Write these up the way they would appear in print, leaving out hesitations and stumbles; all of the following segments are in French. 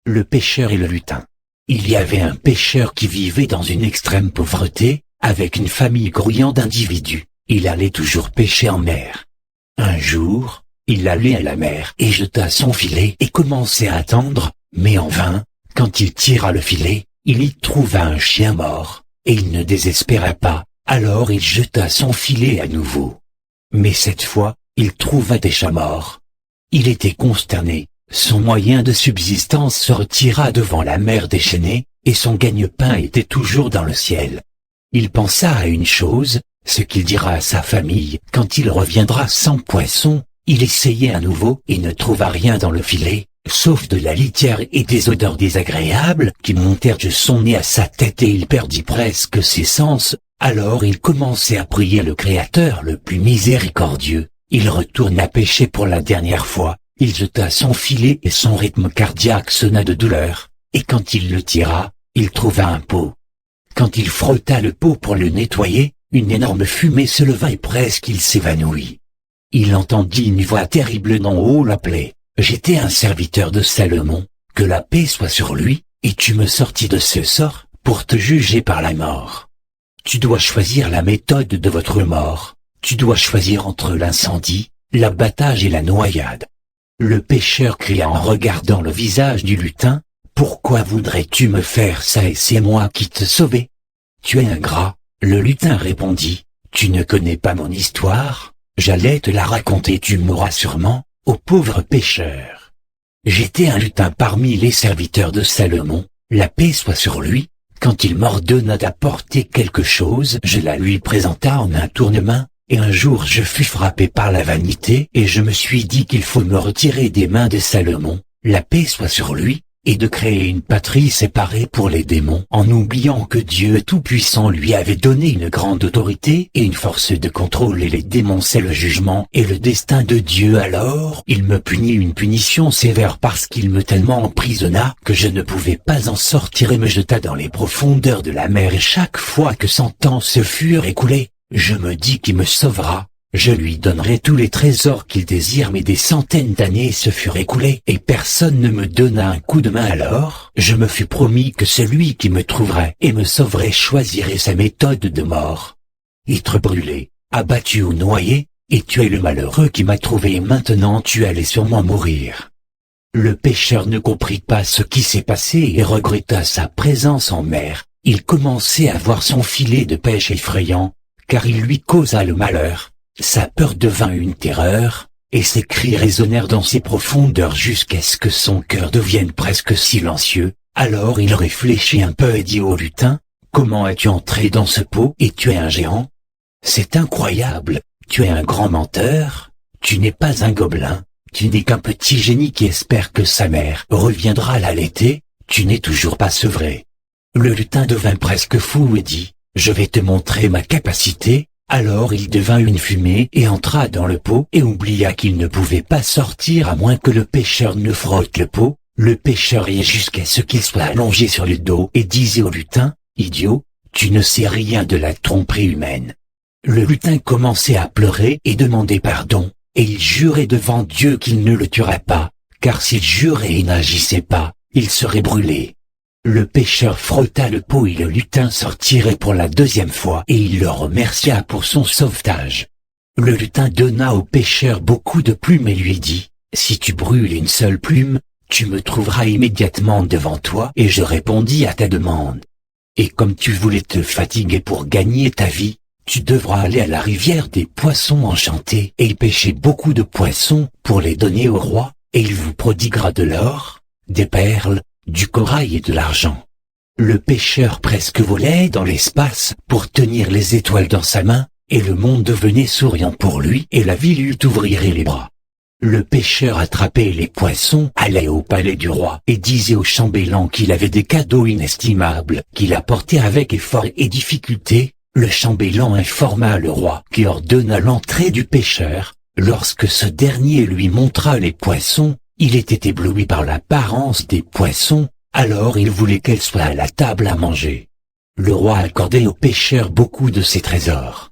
Le pêcheur et le lutin. Il y avait un pêcheur qui vivait dans une extrême pauvreté, avec une famille grouillante d'individus. Il allait toujours pêcher en mer. Un jour, il allait à la mer et jeta son filet et commençait à attendre, mais en vain. Quand il tira le filet, il y trouva un chien mort, et il ne désespéra pas, alors il jeta son filet à nouveau. Mais cette fois, il trouva des chats morts. Il était consterné, son moyen de subsistance se retira devant la mer déchaînée, et son gagne-pain était toujours dans le ciel. Il pensa à une chose, ce qu'il dira à sa famille quand il reviendra sans poisson. Il essayait à nouveau et ne trouva rien dans le filet, sauf de la litière et des odeurs désagréables qui montèrent de son nez à sa tête et il perdit presque ses sens. Alors il commençait à prier le Créateur le plus miséricordieux. Il retourna pêcher pour la dernière fois, il jeta son filet et son rythme cardiaque sonna de douleur, et quand il le tira, il trouva un pot. Quand il frotta le pot pour le nettoyer, une énorme fumée se leva et presque il s'évanouit. Il entendit une voix terrible d'en haut l'appeler. « J'étais un serviteur de Salomon, que la paix soit sur lui, et tu me sortis de ce sort, pour te juger par la mort. Tu dois choisir la méthode de votre mort, tu dois choisir entre l'incendie, l'abattage et la noyade. » Le pêcheur cria en regardant le visage du lutin, « Pourquoi voudrais-tu me faire ça et c'est moi qui te sauvais? Tu es ingrat. » Le lutin répondit, « Tu ne connais pas mon histoire, j'allais te la raconter, tu mourras sûrement, ô pauvre pêcheur. J'étais un lutin parmi les serviteurs de Salomon, la paix soit sur lui. Quand il m'ordonna d'apporter quelque chose, je la lui présenta en un tournement, et un jour je fus frappé par la vanité et je me suis dit qu'il faut me retirer des mains de Salomon, la paix soit sur lui, et de créer une patrie séparée pour les démons, en oubliant que Dieu Tout-Puissant lui avait donné une grande autorité et une force de contrôle et les démons c'est le jugement et le destin de Dieu. Alors il me punit une punition sévère parce qu'il me tellement emprisonna que je ne pouvais pas en sortir et me jeta dans les profondeurs de la mer et chaque fois que 100 ans se furent écoulés, je me dis qu'il me sauvera. Je lui donnerai tous les trésors qu'il désire mais des centaines d'années se furent écoulées et personne ne me donna un coup de main alors. Je me fus promis que celui qui me trouverait et me sauverait choisirait sa méthode de mort. Être brûlé, abattu ou noyé, et tu es le malheureux qui m'a trouvé et maintenant tu allais sûrement mourir. Le pêcheur ne comprit pas ce qui s'est passé et regretta sa présence en mer. Il commençait à voir son filet de pêche effrayant, car il lui causa le malheur. Sa peur devint une terreur, et ses cris résonnèrent dans ses profondeurs jusqu'à ce que son cœur devienne presque silencieux. Alors il réfléchit un peu et dit au lutin, « Comment es-tu entré dans ce pot et tu es un géant? C'est incroyable, tu es un grand menteur, tu n'es pas un gobelin, tu n'es qu'un petit génie qui espère que sa mère reviendra l'allaiter, tu n'es toujours pas sevré. » Le lutin devint presque fou et dit, « Je vais te montrer ma capacité. » Alors il devint une fumée et entra dans le pot et oublia qu'il ne pouvait pas sortir à moins que le pêcheur ne frotte le pot. Le pêcheur riait jusqu'à ce qu'il soit allongé sur le dos et disait au lutin, « Idiot, tu ne sais rien de la tromperie humaine. » Le lutin commençait à pleurer et demandait pardon, et il jurait devant Dieu qu'il ne le tuerait pas, car s'il jurait et n'agissait pas, il serait brûlé. Le pêcheur frotta le pot et le lutin sortirait pour la deuxième fois et il le remercia pour son sauvetage. Le lutin donna au pêcheur beaucoup de plumes et lui dit, « Si tu brûles une seule plume, tu me trouveras immédiatement devant toi et je répondis à ta demande. Et comme tu voulais te fatiguer pour gagner ta vie, tu devras aller à la rivière des poissons enchantés et y pêcher beaucoup de poissons pour les donner au roi, et il vous prodiguera de l'or, des perles, du corail et de l'argent. » Le pêcheur presque volait dans l'espace pour tenir les étoiles dans sa main, et le monde devenait souriant pour lui et la vie lui ouvrirait les bras. Le pêcheur attrapait les poissons, allait au palais du roi et disait au chambellan qu'il avait des cadeaux inestimables qu'il apportait avec effort et difficulté. Le chambellan informa le roi qui ordonna l'entrée du pêcheur. Lorsque ce dernier lui montra les poissons, il était ébloui par l'apparence des poissons, alors il voulait qu'elle soit à la table à manger. Le roi accordait au pêcheur beaucoup de ses trésors.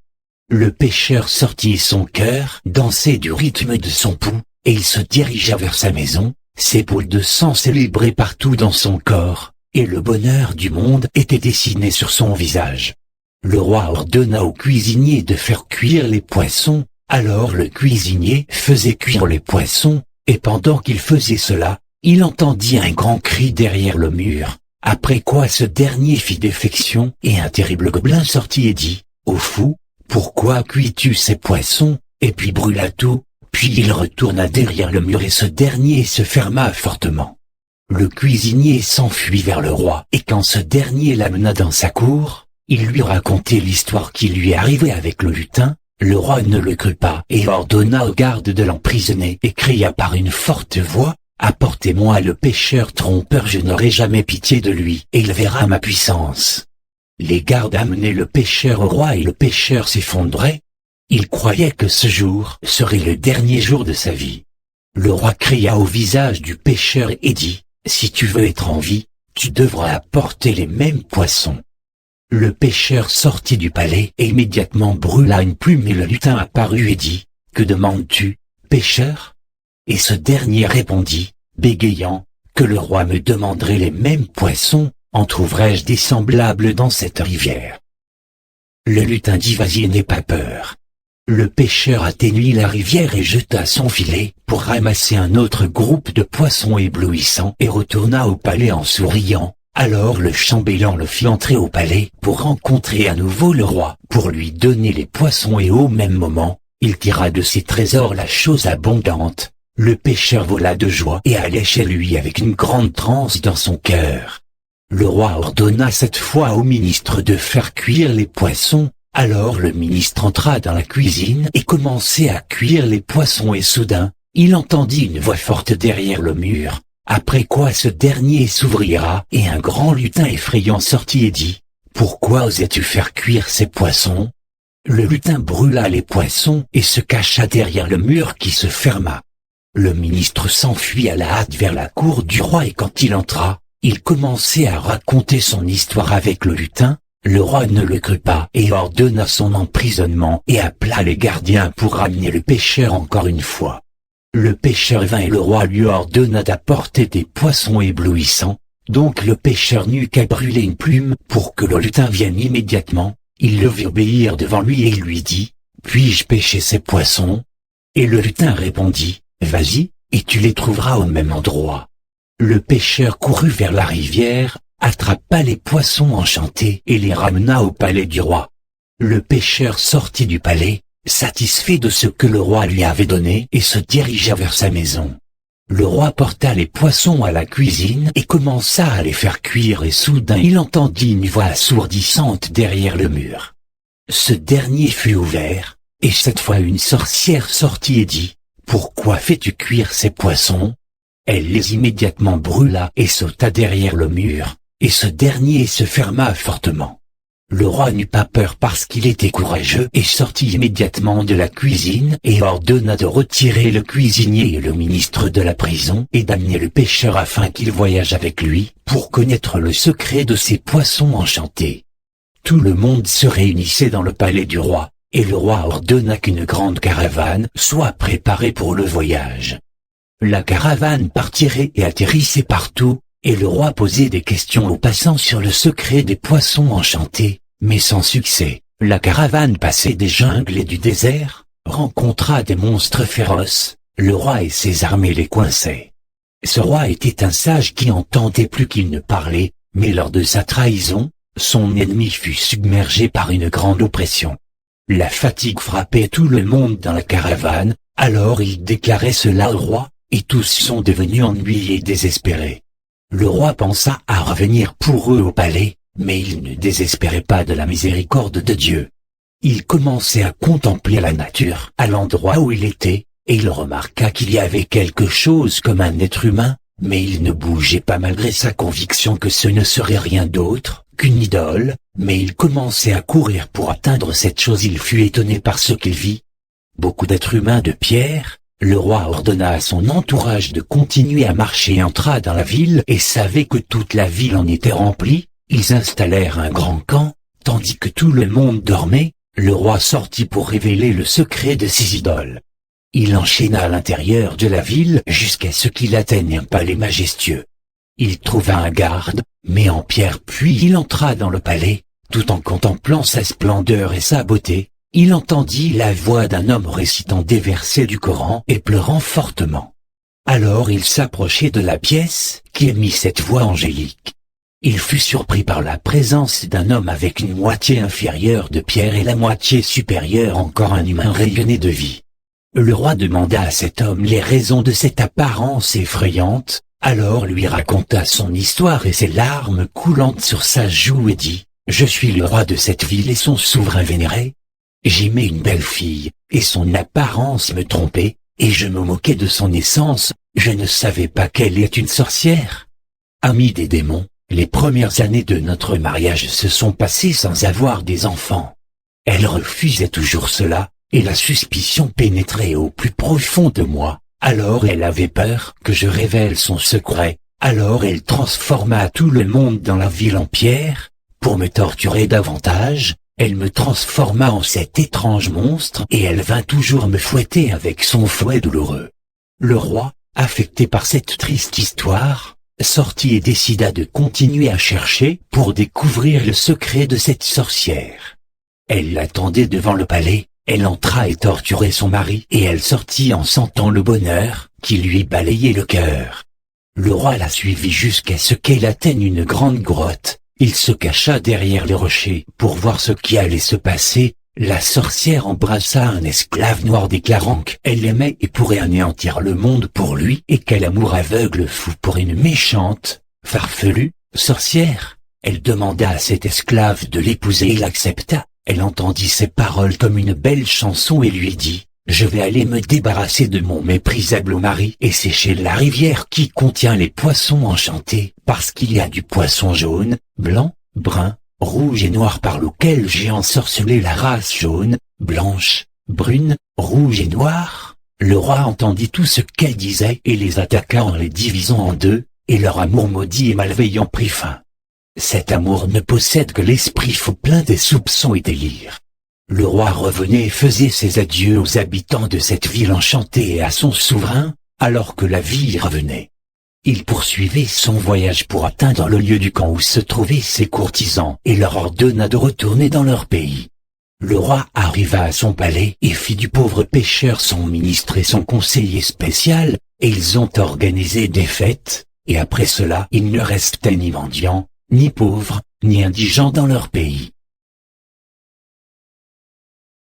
Le pêcheur sortit son cœur, dansait du rythme de son pouls, et il se dirigea vers sa maison. ses boules de sang célébraient partout dans son corps, et le bonheur du monde était dessiné sur son visage. Le roi ordonna au cuisinier de faire cuire les poissons, alors le cuisinier faisait cuire les poissons, et pendant qu'il faisait cela, il entendit un grand cri derrière le mur, après quoi ce dernier fit défection et un terrible gobelin sortit et dit « Ô fou, pourquoi cuis-tu ces poissons ?» et puis brûla tout, puis il retourna derrière le mur et ce dernier se ferma fortement. Le cuisinier s'enfuit vers le roi et quand ce dernier l'amena dans sa cour, il lui racontait l'histoire qui lui arrivait avec le lutin. Le roi ne le crut pas et ordonna aux gardes de l'emprisonner et cria par une forte voix « Apportez-moi le pêcheur trompeur, je n'aurai jamais pitié de lui et il verra ma puissance. » Les gardes amenaient le pêcheur au roi et le pêcheur s'effondrait. Il croyait que ce jour serait le dernier jour de sa vie. Le roi cria au visage du pêcheur et dit « Si tu veux être en vie, tu devras apporter les mêmes poissons. » Le pêcheur sortit du palais et immédiatement brûla une plume et le lutin apparut et dit « Que demandes-tu, pêcheur ?» Et ce dernier répondit, bégayant, que le roi me demanderait les mêmes poissons, en trouverais-je des semblables dans cette rivière? Le lutin dit « Vas-y, n'aie pas peur. » Le pêcheur atteignit la rivière et jeta son filet pour ramasser un autre groupe de poissons éblouissants et retourna au palais en souriant. Alors le chambellan le fit entrer au palais pour rencontrer à nouveau le roi, pour lui donner les poissons et au même moment, il tira de ses trésors la chose abondante. Le pêcheur vola de joie et allait chez lui avec une grande transe dans son cœur. Le roi ordonna cette fois au ministre de faire cuire les poissons. Alors le ministre entra dans la cuisine et commençait à cuire les poissons et soudain, il entendit une voix forte derrière le mur, après quoi ce dernier s'ouvrira et un grand lutin effrayant sortit et dit « Pourquoi osais-tu faire cuire ces poissons ?» Le lutin brûla les poissons et se cacha derrière le mur qui se ferma. Le ministre s'enfuit à la hâte vers la cour du roi et quand il entra, il commençait à raconter son histoire avec le lutin. Le roi ne le crut pas et ordonna son emprisonnement et appela les gardiens pour ramener le pêcheur encore une fois. Le pêcheur vint et le roi lui ordonna d'apporter des poissons éblouissants, donc le pêcheur n'eut qu'à brûler une plume pour que le lutin vienne immédiatement, il le vit obéir devant lui et il lui dit « Puis-je pêcher ces poissons ?» Et le lutin répondit « Vas-y, et tu les trouveras au même endroit. » Le pêcheur courut vers la rivière, attrapa les poissons enchantés et les ramena au palais du roi. Le pêcheur sortit du palais, satisfait de ce que le roi lui avait donné et se dirigea vers sa maison. Le roi porta les poissons à la cuisine et commença à les faire cuire et soudain il entendit une voix assourdissante derrière le mur. Ce dernier fut ouvert, et cette fois une sorcière sortit et dit « Pourquoi fais-tu cuire ces poissons ?» Elle les immédiatement brûla et sauta derrière le mur. Et ce dernier se ferma fortement. Le roi n'eut pas peur parce qu'il était courageux et sortit immédiatement de la cuisine et ordonna de retirer le cuisinier et le ministre de la prison et d'amener le pêcheur afin qu'il voyage avec lui pour connaître le secret de ces poissons enchantés. Tout le monde se réunissait dans le palais du roi, et le roi ordonna qu'une grande caravane soit préparée pour le voyage. La caravane partirait et atterrissait partout, et le roi posait des questions aux passants sur le secret des poissons enchantés, mais sans succès. La caravane passait des jungles et du désert, rencontra des monstres féroces, le roi et ses armées les coinçaient. Ce roi était un sage qui entendait plus qu'il ne parlait, mais lors de sa trahison, son ennemi fut submergé par une grande oppression. La fatigue frappait tout le monde dans la caravane, alors il déclarait cela au roi, et tous sont devenus ennuyés et désespérés. Le roi pensa à revenir pour eux au palais, mais il ne désespérait pas de la miséricorde de Dieu. Il commençait à contempler la nature à l'endroit où il était, et il remarqua qu'il y avait quelque chose comme un être humain, mais il ne bougeait pas malgré sa conviction que ce ne serait rien d'autre qu'une idole, mais il commençait à courir pour atteindre cette chose. Il fut étonné par ce qu'il vit. Beaucoup d'êtres humains de pierre. Le roi ordonna à son entourage de continuer à marcher et entra dans la ville et savait que toute la ville en était remplie. Ils installèrent un grand camp, tandis que tout le monde dormait. Le roi sortit pour révéler le secret de ses idoles. Il enchaîna à l'intérieur de la ville jusqu'à ce qu'il atteigne un palais majestueux. Il trouva un garde, mais en pierre, puis il entra dans le palais. Tout en contemplant sa splendeur et sa beauté, il entendit la voix d'un homme récitant des versets du Coran et pleurant fortement. Alors il s'approchait de la pièce qui émit cette voix angélique. Il fut surpris par la présence d'un homme avec une moitié inférieure de pierre et la moitié supérieure encore un humain rayonné de vie. Le roi demanda à cet homme les raisons de cette apparence effrayante, alors lui raconta son histoire et ses larmes coulantes sur sa joue et dit « Je suis le roi de cette ville et son souverain vénéré. J'aimais une belle fille, et son apparence me trompait, et je me moquais de son essence, je ne savais pas qu'elle est une sorcière. Ami des démons, les premières années de notre mariage se sont passées sans avoir des enfants. Elle refusait toujours cela, et la suspicion pénétrait au plus profond de moi. Alors elle avait peur que je révèle son secret, alors elle transforma tout le monde dans la ville en pierre. Pour me torturer davantage, elle me transforma en cet étrange monstre et elle vint toujours me fouetter avec son fouet douloureux. » Le roi, affecté par cette triste histoire, sortit et décida de continuer à chercher pour découvrir le secret de cette sorcière. Elle l'attendait devant le palais, elle entra et torturait son mari et elle sortit en sentant le bonheur qui lui balayait le cœur. Le roi la suivit jusqu'à ce qu'elle atteigne une grande grotte. Il se cacha derrière les rochers pour voir ce qui allait se passer. La sorcière embrassa un esclave noir déclarant qu'elle l'aimait et pourrait anéantir le monde pour lui et quel amour aveugle fou pour une méchante, farfelue, sorcière. Elle demanda à cet esclave de l'épouser et il accepta. Elle entendit ces paroles comme une belle chanson et lui dit « Je vais aller me débarrasser de mon méprisable mari et sécher la rivière qui contient les poissons enchantés, parce qu'il y a du poisson jaune, blanc, brun, rouge et noir par lequel j'ai ensorcelé la race jaune, blanche, brune, rouge et noire. » Le roi entendit tout ce qu'elle disait et les attaqua en les divisant en deux, et leur amour maudit et malveillant prit fin. Cet amour ne possède que l'esprit faux plein des soupçons et délires. Le roi revenait et faisait ses adieux aux habitants de cette ville enchantée et à son souverain, alors que la vie y revenait. Il poursuivait son voyage pour atteindre le lieu du camp où se trouvaient ses courtisans et leur ordonna de retourner dans leur pays. Le roi arriva à son palais et fit du pauvre pêcheur son ministre et son conseiller spécial, et ils ont organisé des fêtes, et après cela il ne restait ni mendiant, ni pauvre, ni indigent dans leur pays.